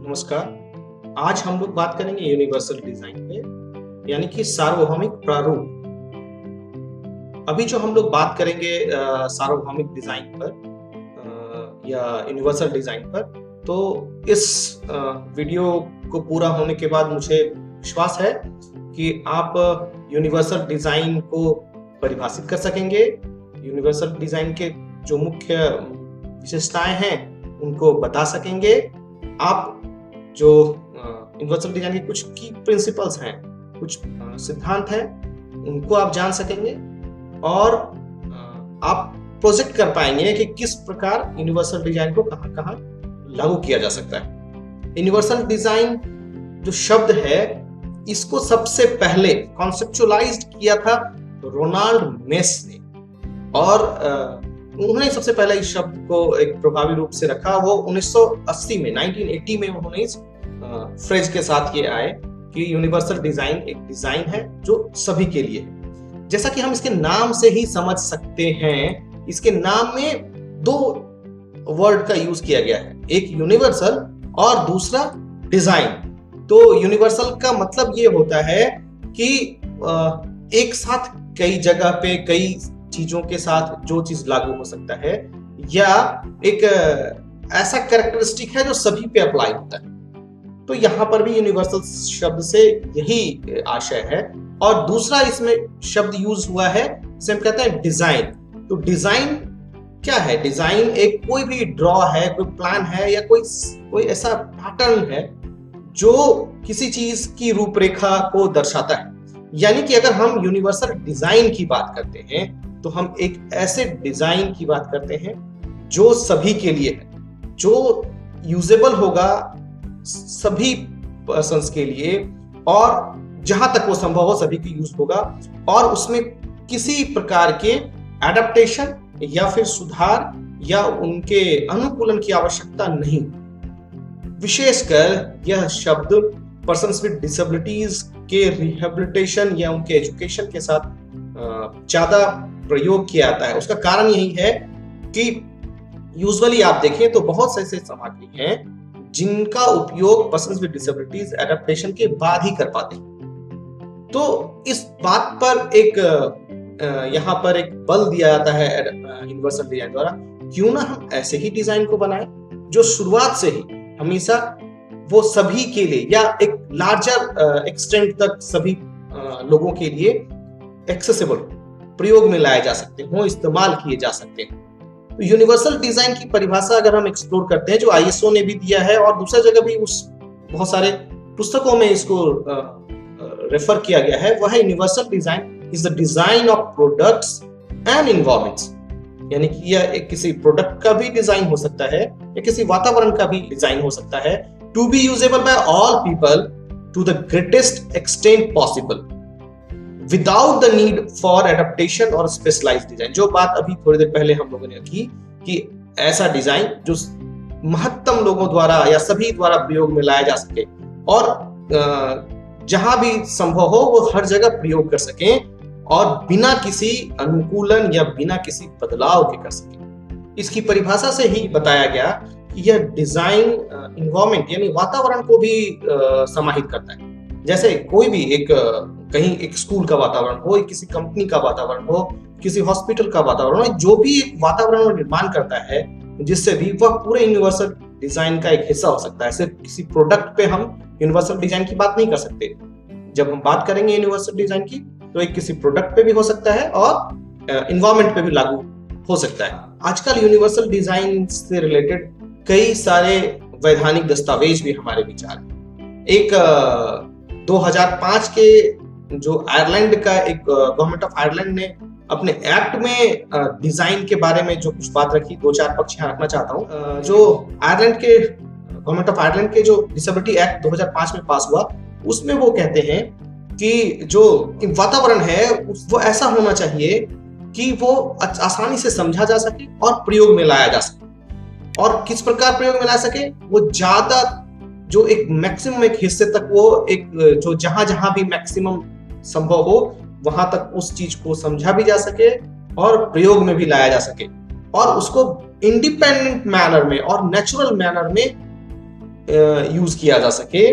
नमस्कार। आज हम लोग बात करेंगे यूनिवर्सल डिजाइन पे, यानी कि सार्वभौमिक प्रारूप। अभी जो हम लोग बात करेंगे सार्वभौमिक डिजाइन पर या यूनिवर्सल डिजाइन पर, तो इस वीडियो को पूरा होने के बाद मुझे विश्वास है कि आप यूनिवर्सल डिजाइन को परिभाषित कर सकेंगे। यूनिवर्सल डिजाइन के जो मुख्य विशेषताएं हैं उनको बता सकेंगे। आप जो यूनिवर्सल डिजाइन के कुछ की प्रिंसिपल्स हैं, कुछ सिद्धांत हैं, उनको आप जान सकेंगे और आप प्रोजेक्ट कर पाएंगे कि किस प्रकार यूनिवर्सल डिजाइन को कहां कहां लागू किया जा सकता है। यूनिवर्सल डिजाइन जो शब्द है, इसको सबसे पहले कॉन्सेप्चुअलाइज्ड किया था रोनाल्ड मेस ने, और उन्होंने सबसे पहले इस शब्द को एक प्रभावी रूप से रखा। वो 1980 में 1980 में उन्होंने इस फ्रेज के साथ ये आए कि यूनिवर्सल डिजाइन एक डिजाइन है जो सभी के लिए है। जैसा कि हम इसके नाम से ही समझ सकते हैं, इसके नाम में दो वर्ड का यूज किया गया है, एक यूनिवर्सल और दूसरा डिजाइन। तो यूनिवर्सल का मतलब ये होता है कि एक साथ कई जगह पे कई चीजों के साथ जो चीज लागू हो सकता है, या एक ऐसा कैरेक्टरिस्टिक है जो सभी पे अप्लाई होता है। तो यहां पर भी यूनिवर्सल शब्द से यही आशय है। और दूसरा इसमें शब्द यूज हुआ है, जिसे हम कहते हैं डिजाइन। तो डिजाइन क्या है? डिजाइन एक कोई भी ड्रॉ है, कोई प्लान है, या कोई ऐसा पैटर्न है जो किसी चीज की रूपरेखा को दर्शाता है। यानी कि अगर हम यूनिवर्सल डिजाइन की बात करते हैं तो हम एक ऐसे डिजाइन की बात करते हैं जो सभी के लिए है, जो यूजेबल होगा सभी पर्सन्स के लिए, और जहां तक वो संभव हो सभी की यूज होगा, और उसमें किसी प्रकार के एडेप्टेशन या फिर सुधार या उनके अनुकूलन की आवश्यकता नहीं। विशेषकर यह शब्द पर्सन्स विद डिसेबिलिटीज के रिहेबिलिटेशन या उनके एजुकेशन के साथ ज्यादा प्रयोग किया जाता है। उसका कारण यही है कि यूजुअली आप देखें तो बहुत से ऐसे सामग्री हैं जिनका उपयोग पर्सन्स विद डिसेबिलिटीज एडेप्टेशन के बाद ही कर पाते हैं। तो इस बात पर यहाँ पर एक बल दिया जाता है यूनिवर्सल डिजाइन द्वारा, क्यों ना हम ऐसे ही डिजाइन को बनाएं जो शुरुआत से ही हमेशा वो सभी के लिए या एक लार्जर एक्सटेंट तक सभी लोगों के लिए एक्सेसिबल, प्रयोग में लाए जा सकते हो, इस्तेमाल किए जा सकते हैं। तो यूनिवर्सल डिजाइन की परिभाषा अगर हम एक्सप्लोर करते हैं, जो आईएसओ ने भी दिया है और दूसरी जगह भी उस बहुत सारे पुस्तकों में इसको रेफर किया गया है, वह है universal design is the design of products and environments. यानी कि यह एक किसी प्रोडक्ट का भी डिजाइन हो सकता है या किसी वातावरण का भी डिजाइन हो सकता है, to be usable by all people to the greatest extent possible without the need for adaptation और स्पेशलाइज्ड डिजाइन। जो बात अभी थोड़ी देर पहले हम लोगों ने की कि ऐसा डिजाइन जो महत्तम लोगों द्वारा या सभी द्वारा प्रयोग में लाया जा सके, और जहां भी संभव हो वो हर जगह प्रयोग कर सकें, और बिना किसी अनुकूलन या बिना किसी बदलाव के कर सकें। इसकी परिभाषा से ही बताया गया कि यह डिजाइन एनवायरनमेंट यानी वातावरण को भी समाहित करता है। जैसे कोई भी कहीं एक स्कूल का वातावरण हो, किसी कंपनी का वातावरण हो, किसी हॉस्पिटल का वातावरण हो, जो भी एक वातावरण निर्माण करता है जिससे भी वह पूरे यूनिवर्सल डिजाइन का एक हिस्सा हो सकता है। सिर्फ किसी प्रोडक्ट पे हम यूनिवर्सल डिजाइन की बात नहीं कर सकते। जब हम बात करेंगे यूनिवर्सल डिजाइन की, तो एक किसी प्रोडक्ट पे भी हो सकता है और एनवायरनमेंट पे भी लागू हो सकता है। आजकल यूनिवर्सल डिजाइन से रिलेटेड कई सारे वैधानिक दस्तावेज भी हमारे विचार हैं। एक 2005 के जो आयरलैंड का एक गवर्नमेंट ऑफ आयरलैंड ने अपने एक्ट में डिजाइन के बारे में जो कुछ बात रखी, दो चार पक्ष यहाँ रखना चाहता हूँ। जो आयरलैंड के गवर्नमेंट ऑफ आयरलैंड के जो डिसेबिलिटी एक्ट 2005 में पास हुआ, उसमें वो कहते हैं कि जो वातावरण है वो ऐसा होना चाहिए कि वो आसानी से समझा जा सके और प्रयोग में लाया जा सके। और किस प्रकार प्रयोग में ला सके? वो ज्यादा जो एक मैक्सिमम एक हिस्से तक, वो एक जो जहां जहां भी मैक्सिमम संभव हो वहां तक उस चीज को समझा भी जा सके और प्रयोग में भी लाया जा सके, और उसको इंडिपेंडेंट मैनर में और नेचुरल मैनर में यूज किया जा सके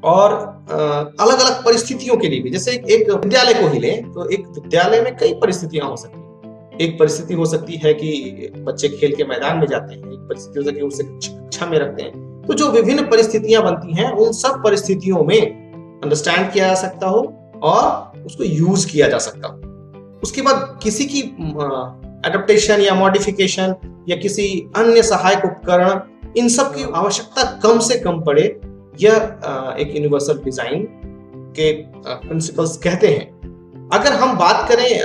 और अलग अलग परिस्थितियों के लिए भी। जैसे एक विद्यालय को ही लें तो एक विद्यालय में कई परिस्थितियां हो सकती हैं। एक परिस्थिति हो सकती है कि बच्चे खेल के मैदान में जाते हैं, एक परिस्थिति हो सकती है उसे कक्षा में रखते हैं। तो जो विभिन्न परिस्थितियां बनती हैं उन सब परिस्थितियों में अंडरस्टैंड किया जा सकता हो और उसको यूज किया जा सकता हो। उसके बाद किसी की एडेप्टेशन या मॉडिफिकेशन या किसी अन्य सहायक उपकरण, इन सब की आवश्यकता कम से कम पड़े, यह एक यूनिवर्सल डिजाइन के प्रिंसिपल्स कहते हैं। अगर हम बात करें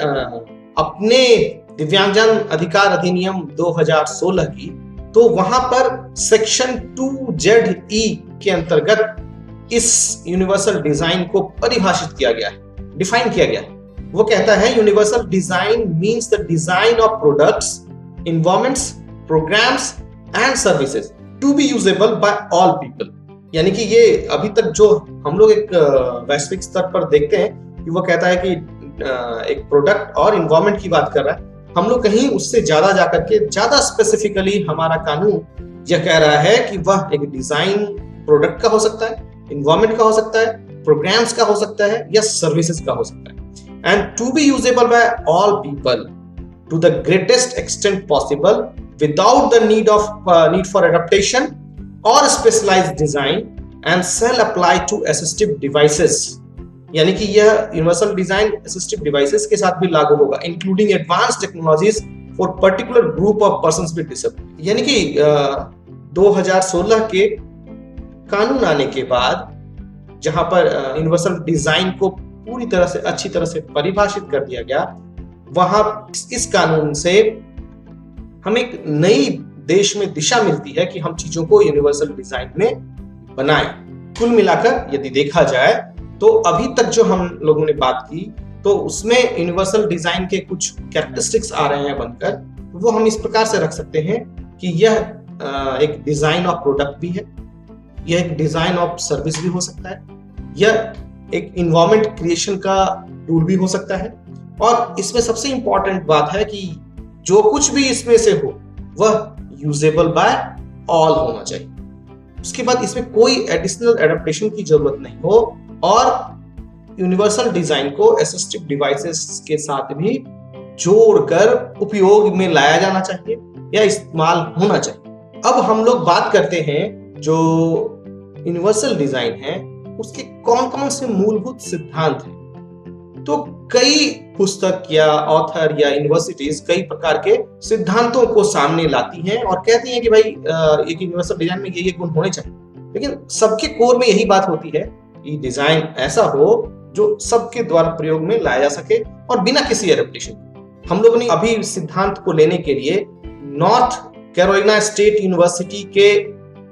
अपने दिव्यांगजन अधिकार अधिनियम 2016 की, तो वहां पर सेक्शन 2ZE के अंतर्गत इस यूनिवर्सल डिजाइन को परिभाषित किया गया है, डिफाइन किया गया है। वो कहता है universal design means the design of products, environments, programmes and services to be usable by all people. यानी कि ये अभी तक जो हम लोग एक वैश्विक स्तर पर देखते हैं कि वो कहता है कि एक प्रोडक्ट और एनवायरनमेंट की बात कर रहा है, हम लोग कहीं उससे ज्यादा जाकर के ज्यादा स्पेसिफिकली हमारा कानून यह कह रहा है कि वह एक डिजाइन प्रोडक्ट का हो सकता है, एनवायरनमेंट का हो सकता है, प्रोग्राम्स का हो सकता है या सर्विसेज का हो सकता है, and to be usable by all people to the greatest extent possible without the need for adaptation और specialised design and sell apply to assistive devices. यानी कि यह यूनिवर्सल डिजाइन असिस्टिव डिवाइसेस के साथ भी लागू होगा, including advanced technologies for particular group of persons with disability. यानी कि 2016 के कानून आने के बाद जहां पर यूनिवर्सल डिजाइन को पूरी तरह से अच्छी तरह से परिभाषित कर दिया गया, वहां इस कानून से हमें एक नई देश में दिशा मिलती है कि हम चीजों को यूनिवर्सल डिजाइन में बनाएं। कुल मिलाकर यदि देखा जाए तो अभी तक जो हम लोगों ने बात की, तो उसमें यूनिवर्सल डिजाइन के कुछ कैरेक्टरिस्टिक्स आ रहे हैं बनकर। वो हम इस प्रकार से रख सकते हैं कि यह एक डिजाइन ऑफ प्रोडक्ट भी है, यह एक डिजाइन ऑफ सर्विस भी हो सकता है, यह एक इन्वायरमेंट क्रिएशन का टूल भी हो सकता है, और इसमें सबसे इंपॉर्टेंट बात है कि जो कुछ भी इसमें से हो वह यूजेबल बाय ऑल होना चाहिए। उसके बाद इसमें कोई एडिशनल एडेप्टेशन की जरूरत नहीं हो और यूनिवर्सल डिजाइन को असिस्टिव डिवाइसेस के साथ भी जोड़कर उपयोग में लाया जाना चाहिए या इस्तेमाल होना चाहिए। अब हम लोग बात करते हैं जो यूनिवर्सल डिजाइन है उसके कौन कौन से मूलभूत सिद्धांत हैं। तो कई पुस्तक या ऑथर या यूनिवर्सिटीज कई प्रकार के सिद्धांतों को सामने लाती हैं और कहती हैं कि भाई एक यूनिवर्सल डिजाइन में ये गुण होने चाहिए, लेकिन सबके कोर में यही बात होती है कि डिजाइन ऐसा हो जो सबके द्वारा प्रयोग में लाया जा सके और बिना किसी एडेप्टेशन। हम लोगों ने अभी सिद्धांत को लेने के लिए नॉर्थ कैरोलिना स्टेट यूनिवर्सिटी के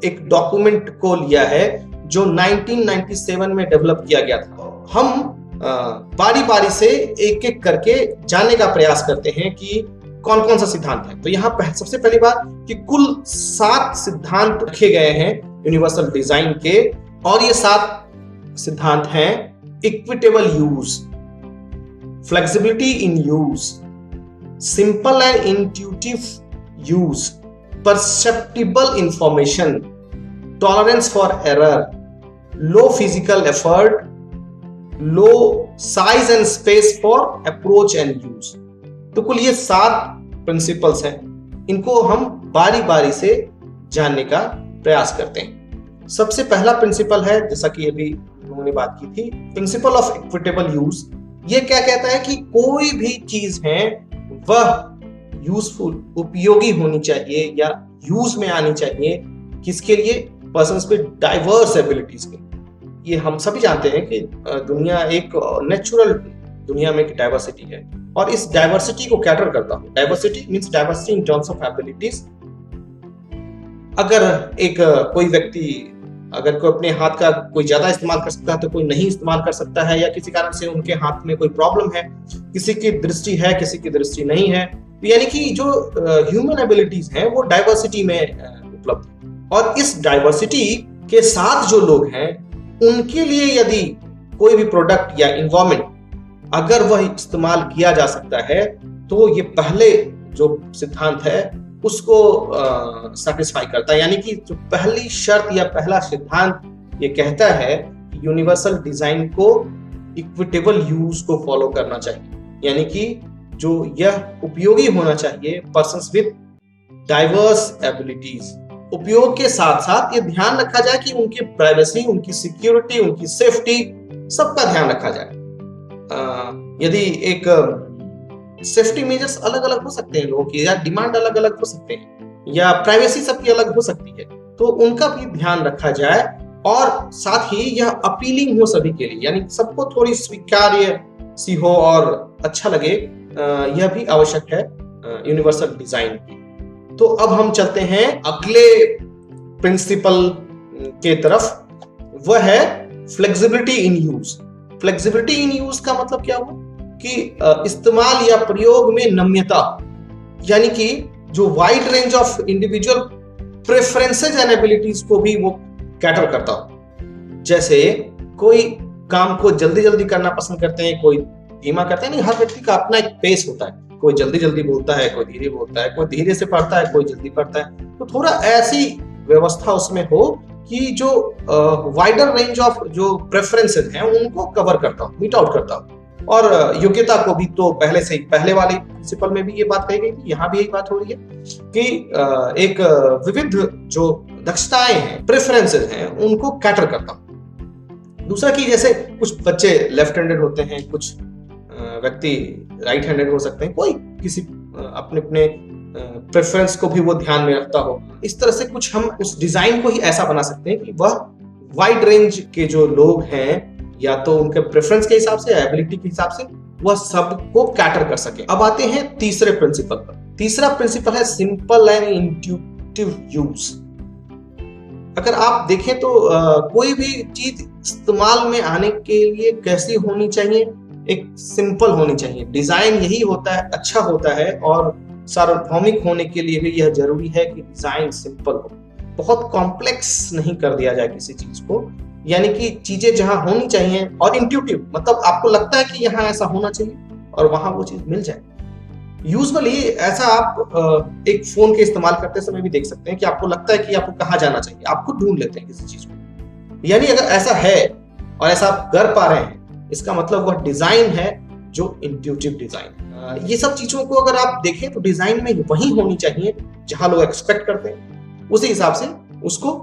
एक डॉक्यूमेंट को लिया है जो 1997 में डेवलप किया गया था। हम बारी बारी से एक एक करके जानने का प्रयास करते हैं कि कौन कौन सा सिद्धांत है। तो यहाँ सबसे पहली बात कि कुल 7 सिद्धांत रखे गए हैं यूनिवर्सल डिजाइन के, और ये 7 सिद्धांत हैं: equitable use, flexibility in use, simple and intuitive use, perceptible information, tolerance for error, low physical effort, low size and space for approach and use. तो कुल ये 7 प्रिंसिपल्स हैं, इनको हम बारी बारी से जानने का प्रयास करते हैं। सबसे पहला प्रिंसिपल है, जैसा कि अभी लोगों ने बात की थी, प्रिंसिपल ऑफ इक्विटेबल यूज। ये क्या कहता है कि कोई भी चीज है वह यूजफुल, उपयोगी होनी चाहिए या यूज में आनी चाहिए। किसके लिए? पर्सन्स विद डाइवर्स एबिलिटीज के। ये हम सभी जानते हैं कि दुनिया एक नेचुरल दुनिया में एक डाइवर्सिटी है और इस डाइवर्सिटी को कैटर करता हूं। Diversity means diversity in terms of abilities. अगर एक कोई व्यक्ति अगर कोई अपने हाथ का कोई ज्यादा इस्तेमाल कर सकता है तो कोई नहीं इस्तेमाल कर सकता है, या किसी कारण से उनके हाथ में कोई प्रॉब्लम है, किसी की दृष्टि है किसी की दृष्टि नहीं है, यानी कि जो ह्यूमन एबिलिटीज हैं वो डाइवर्सिटी में उपलब्ध है। और इस डाइवर्सिटी के साथ जो लोग हैं उनके लिए यदि कोई भी प्रोडक्ट या इन्वायरमेंट अगर वह इस्तेमाल किया जा सकता है, तो ये पहले जो सिद्धांत है उसको सेटिस्फाई करता है। यानी कि जो पहली शर्त या पहला सिद्धांत ये कहता है कि यूनिवर्सल डिजाइन को इक्विटेबल यूज को फॉलो करना चाहिए, यानी कि जो यह उपयोगी होना चाहिए पर्सन्स विद डाइवर्स एबिलिटीज। उपयोग के साथ साथ ये ध्यान रखा जाए कि उनकी प्राइवेसी, उनकी सिक्योरिटी, उनकी सेफ्टी, सबका ध्यान रखा जाए। यदि एक सेफ्टी मेजर्स अलग अलग हो सकते हैं लोगों की, या डिमांड अलग अलग हो सकते हैं, या प्राइवेसी सबकी अलग हो सकती है, तो उनका भी ध्यान रखा जाए और साथ ही यह अपीलिंग हो सभी के लिए, यानी सबको थोड़ी स्वीकार्य सी हो और अच्छा लगे, यह भी आवश्यक है यूनिवर्सल डिजाइन की। तो अब हम चलते हैं अगले प्रिंसिपल के तरफ, वह है flexibility in use. Flexibility in use का मतलब क्या हुआ कि इस्तेमाल या प्रयोग में नम्यता, यानी कि जो wide range of individual preferences and abilities को भी वो कैटर करता हो। जैसे कोई काम को जल्दी जल्दी करना पसंद करते हैं, कोई धीमा करते हैं। नहीं, हर व्यक्ति का अपना एक पेस होता है, कोई जल्दी जल्दी बोलता है, कोई धीरे बोलता है, कोई धीरे से पढ़ता है, कोई जल्दी पढ़ता है। तो थोड़ा ऐसी व्यवस्था उसमें हो कि जो वाइडर रेंज ऑफ जो प्रेफरेंसेस हैं उनको कवर करता हो, मीट आउट करता हो। और योग्यता को भी तो पहले से ही, पहले वाले प्रिंसिपल में भी ये बात कही गई थी, यहाँ भी यही बात हो रही है कि एक विविध जो दक्षताएं हैं, प्रेफरेंसेस हैं, उनको कैटर करता हूं। दूसरा कि जैसे कुछ बच्चे लेफ्ट हैंडेड होते हैं, कुछ व्यक्ति राइट हैंडेड हो सकते हैं, कोई किसी अपने अपने प्रेफरेंस को भी वो ध्यान में रखता हो। इस तरह से कुछ हम उस डिजाइन को ही ऐसा बना सकते हैं कि वह वाइड रेंज के जो लोग हैं, या तो उनके प्रेफरेंस के हिसाब से या एबिलिटी के हिसाब से, वह सबको कैटर कर सके। अब आते हैं तीसरे प्रिंसिपल पर। तीसरा प्रिंसिपल है सिंपल एंड इंट्यूटिव यूज। अगर आप देखें तो कोई भी चीज इस्तेमाल में आने के लिए कैसी होनी चाहिए, एक सिंपल होनी चाहिए। डिजाइन यही होता है, अच्छा होता है, और सार्वभौमिक होने के लिए भी यह जरूरी है कि डिजाइन सिंपल हो, बहुत कॉम्प्लेक्स नहीं कर दिया जाए किसी चीज को। यानी कि चीजें जहां होनी चाहिए, और इंट्यूटिव मतलब आपको लगता है कि यहाँ ऐसा होना चाहिए और वहां वो चीज मिल जाए। यूजुअली ऐसा आप एक फोन के इस्तेमाल करते समय भी देख सकते हैं कि आपको लगता है कि आपको कहाँ जाना चाहिए, आप खुद ढूंढ लेते हैं किसी चीज को। यानी अगर ऐसा है और ऐसा आप कर पा रहे हैं, इसका मतलब वह डिजाइन है जो इंट्यूटिव डिजाइन। ये सब चीजों को अगर आप देखें तो डिजाइन में वही होनी चाहिए जहां लोग एक्सपेक्ट करते हैं, उसी हिसाब से उसको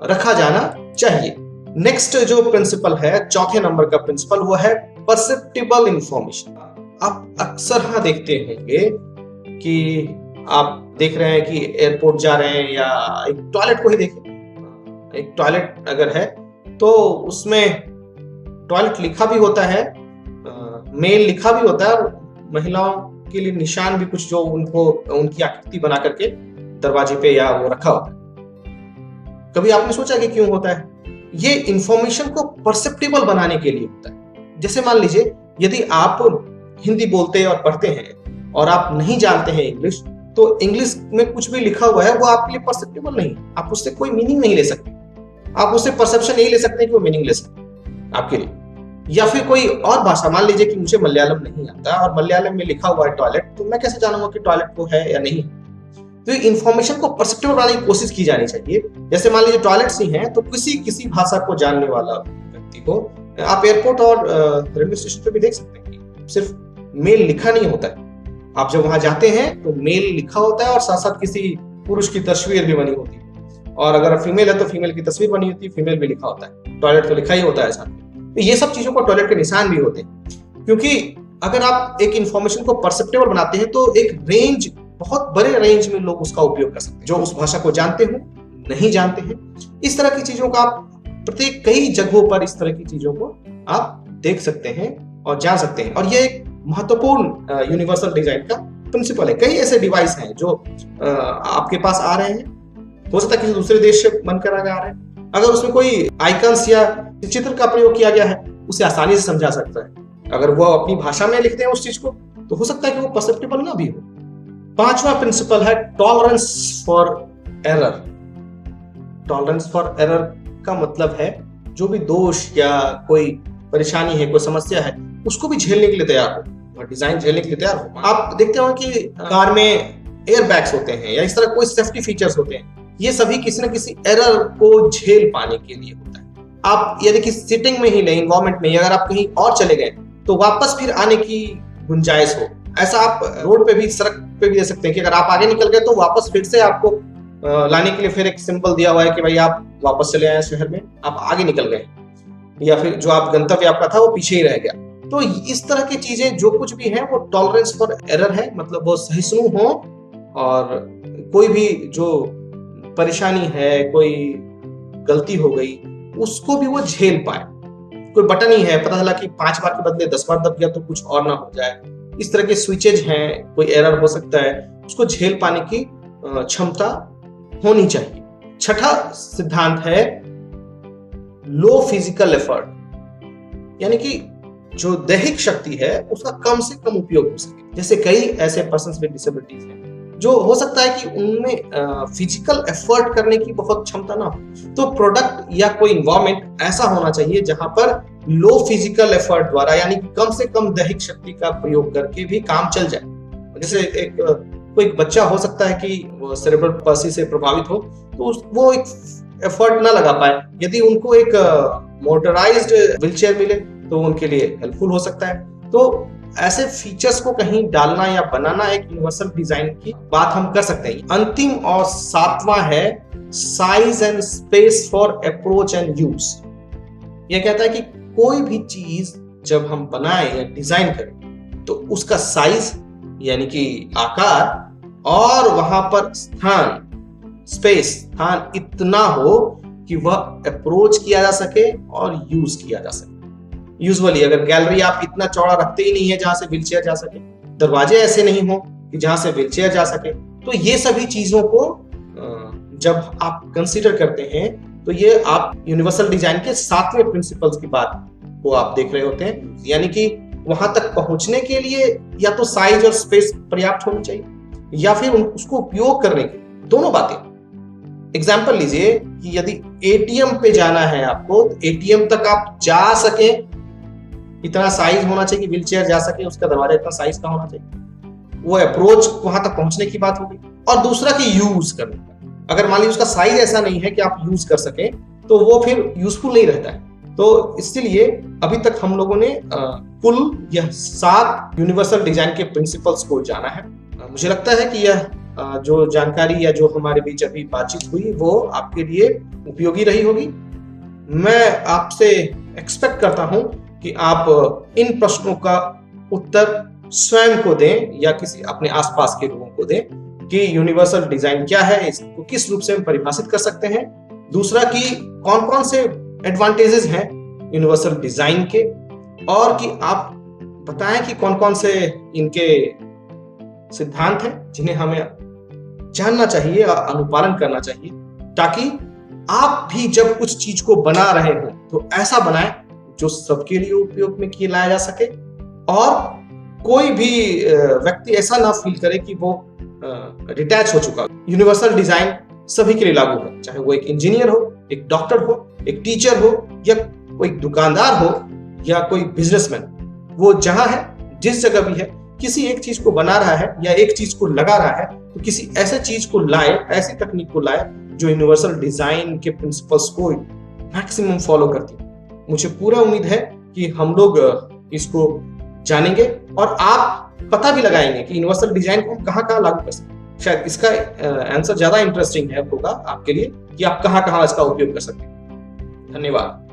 रखा जाना चाहिए। नेक्स्ट जो प्रिंसिपल है, चौथे नंबर का प्रिंसिपल, वो है परसेप्टिबल इंफॉर्मेशन। आप अक्सर हाँ देखते होंगे कि आप देख रहे हैं कि एयरपोर्ट जा रहे हैं, या एक टॉयलेट को ही देखें। एक टॉयलेट अगर है तो उसमें टॉयलेट लिखा भी होता है, मेल लिखा भी होता है, और महिलाओं के लिए निशान भी कुछ जो उनको उनकी आकृति बना करके दरवाजे पे या वो रखा होता है। कभी आपने सोचा कि क्यों होता है? ये इंफॉर्मेशन को परसेप्टिबल बनाने के लिए होता है। जैसे मान लीजिए यदि आप हिंदी बोलते और पढ़ते हैं और आप नहीं जानते हैं इंग्लिश, तो इंग्लिश में कुछ भी लिखा हुआ है वो आपके लिए परसेप्टिबल नहीं, आप उससे कोई मीनिंग नहीं ले सकते, आप उससे परसेप्शन यही ले सकते हैं कि वो मीनिंगलेस है आपके लिए। या फिर कोई और भाषा, मान लीजिए कि मुझे मलयालम नहीं आता और मलयालम में लिखा हुआ है टॉयलेट, तो मैं कैसे जानूंगा कि टॉयलेट वो है या नहीं? तो इंफॉर्मेशन को परसेप्टिबल बनाने की कोशिश की जानी चाहिए। जैसे मान लीजिए टॉयलेट्स ही हैं, तो किसी भाषा को जानने वाला व्यक्ति को आप एयरपोर्ट और रेलवे स्टेशन पे भी देख सकते हैं कि सिर्फ मेल लिखा नहीं होता है। आप जब वहां जाते हैं तो मेल लिखा होता है और साथ साथ किसी पुरुष की तस्वीर भी बनी होती है, और अगर फीमेल है तो फीमेल की तस्वीर बनी होती है, फीमेल भी लिखा होता है, टॉयलेट तो लिखा ही होता है साथ में। तो ये सब चीजों को टॉयलेट के निशान भी होते हैं, क्योंकि अगर आप एक इंफॉर्मेशन को परसेप्टेबल बनाते हैं तो एक रेंज, बहुत बड़े रेंज में लोग उसका उपयोग कर सकते हैं, जो उस भाषा को जानते हो, नहीं जानते हैं। इस तरह की चीजों का आप प्रत्येक कई जगहों पर इस तरह की चीजों को आप देख सकते हैं और जान सकते हैं। और ये एक महत्वपूर्ण यूनिवर्सल डिजाइन का प्रिंसिपल है। कई ऐसे डिवाइस हैं जो आपके पास आ रहे हैं, हो सकता है किसी दूसरे देश से बनकर आ रहे हैं, अगर उसमें कोई आइकन्स या चित्र का प्रयोग किया गया है, उसे आसानी से समझा सकता है। अगर वो अपनी भाषा में लिखते हैं उस चीज को, तो हो सकता है कि वो परसेप्टिबल ना भी हो। पांचवा प्रिंसिपल है tolerance for error. Tolerance for error का मतलब है जो भी दोष या कोई परेशानी है, कोई समस्या है, उसको भी झेलने के लिए तैयार हो, और डिजाइन झेलने के लिए तैयार हो। आप देखते हो कि कार में एयर बैग्स होते हैं या इस तरह कोई सेफ्टी फीचर्स होते हैं, ये सभी किसी न किसी एरर को झेल पाने के लिए होता है। आप यदि किसी सिटिंग में ही लें, इन्वायरमेंट में, अगर आप कहीं और चले गए तो वापस फिर आने की गुंजाइश हो, ऐसा आप रोड पे भी, सड़क पे भी दे सकते हैं कि अगर आप आगे निकल गए तो वापस फिर से आपको लाने के लिए फिर एक सिंबल दिया हुआ है कि भाई आप वापस चले आए शहर में, आप आगे निकल गए, या फिर जो आप गंतव्य आपका था वो पीछे ही रह गया। तो इस तरह की चीजें जो कुछ भी है वो टॉलरेंस फॉर एरर है, मतलब वो सहिष्णु हो और कोई भी जो परेशानी है, कोई गलती हो गई, उसको भी वो झेल पाए। कोई बटन ही है, पता चला कि 5 बार के बदले 10 बार दब गया तो कुछ और ना हो जाए, इस तरह के स्विचेज हैं, कोई एरर हो सकता है, उसको झेल पाने की क्षमता होनी चाहिए। छठा सिद्धांत है लो फिजिकल एफर्ट, यानी कि जो दैहिक शक्ति है उसका कम से कम उपयोग हो सके। जैसे कई ऐसे पर्सन्स विद डिसेबिलिटीज हैं जो हो सकता है कि उनमें फिजिकल एफर्ट करने की बहुत क्षमता ना हो, तो प्रोडक्ट या कोई इन्वायरमेंट ऐसा होना चाहिए जहां पर लो फिजिकल एफर्ट द्वारा, यानी कि कम से कम दैहिक शक्ति का प्रयोग करके भी काम चल जाए। जैसे एक कोई बच्चा हो सकता है कि वो सेरेब्रल पाल्सी से प्रभावित हो, तो वो एक एफर्ट ना लगा पाए, यदि उनको एक मोटराइज्ड व्हीलचेयर मिले तो उनके लिए हेल्पफुल हो सकता है। तो ऐसे फीचर्स को कहीं डालना या बनाना एक यूनिवर्सल डिजाइन की बात हम कर सकते हैं। अंतिम और 7वां है size and space for approach and use. यह कहता है कि कोई भी चीज जब हम बनाएं या डिजाइन करें तो उसका साइज यानी कि आकार और वहां पर स्थान इतना हो कि वह अप्रोच किया जा सके और यूज किया जा सके। यूजुअली अगर गैलरी आप इतना चौड़ा रखते ही नहीं है जहां से व्हीलचेयर जा सके, दरवाजे ऐसे नहीं हो कि जहां से व्हीलचेयर जा सके, तो ये सभी चीजों को जब आप कंसीडर करते हैं तो ये आप यूनिवर्सल डिजाइन के 7वें प्रिंसिपल्स की बात को आप देख रहे होते हैं। यानी कि वहां तक पहुंचने के लिए या तो साइज और स्पेस पर्याप्त होनी चाहिए या फिर उसको उपयोग करने के दोनों बातें। एग्जाम्पल लीजिए कि यदि एटीएम पे जाना है आपको, तो एटीएम तक आप जा सके इतना साइज होना चाहिए कि व्हीलचेयर जा सके, उसका दरवाजा इतना साइज का होना चाहिए, वो अप्रोच वहां तक पहुंचने की बात होगी। और दूसरा कि यूज करने का, अगर मान लीजिए उसका साइज ऐसा नहीं है कि आप यूज कर सके तो वो फिर यूजफुल नहीं रहता है। तो इसलिए अभी तक हम लोगों ने कुल यह 7 यूनिवर्सल डिजाइन के प्रिंसिपल्स को जाना है। मुझे लगता है कि यह जो जानकारी या जो हमारे बीच अभी बातचीत हुई वो आपके लिए उपयोगी रही होगी। मैं आपसे एक्सपेक्ट करता हूं कि आप इन प्रश्नों का उत्तर स्वयं को दें या किसी अपने आसपास के लोगों को दें कि यूनिवर्सल डिजाइन क्या है, इसको किस रूप से हम परिभाषित कर सकते हैं। दूसरा कि कौन कौन से एडवांटेजेस हैं यूनिवर्सल डिजाइन के, और कि आप बताएं कि कौन कौन से इनके सिद्धांत हैं जिन्हें हमें जानना चाहिए और अनुपालन करना चाहिए, ताकि आप भी जब कुछ चीज को बना रहे हो तो ऐसा बनाएं जो सबके लिए उपयोग में किया लाया जा सके, और कोई भी व्यक्ति ऐसा ना फील करे कि वो डिटैच हो चुका। यूनिवर्सल डिजाइन सभी के लिए लागू है, चाहे वो एक इंजीनियर हो, एक डॉक्टर हो, एक टीचर हो, या कोई दुकानदार हो, या कोई बिजनेसमैन। वो जहां है, जिस जगह भी है, किसी एक चीज को बना रहा है या एक चीज को लगा रहा है, तो किसी ऐसे चीज को लाए, ऐसी तकनीक को लाए जो यूनिवर्सल डिजाइन के प्रिंसिपल्स को मैक्सिमम फॉलो करती है। मुझे पूरा उम्मीद है कि हम लोग इसको जानेंगे और आप पता भी लगाएंगे कि यूनिवर्सल डिजाइन को हम कहां लागू कर सकते हैं। शायद इसका आंसर ज्यादा इंटरेस्टिंग है होगा आपके लिए कि आप कहां इसका उपयोग कर सकते हैं। धन्यवाद।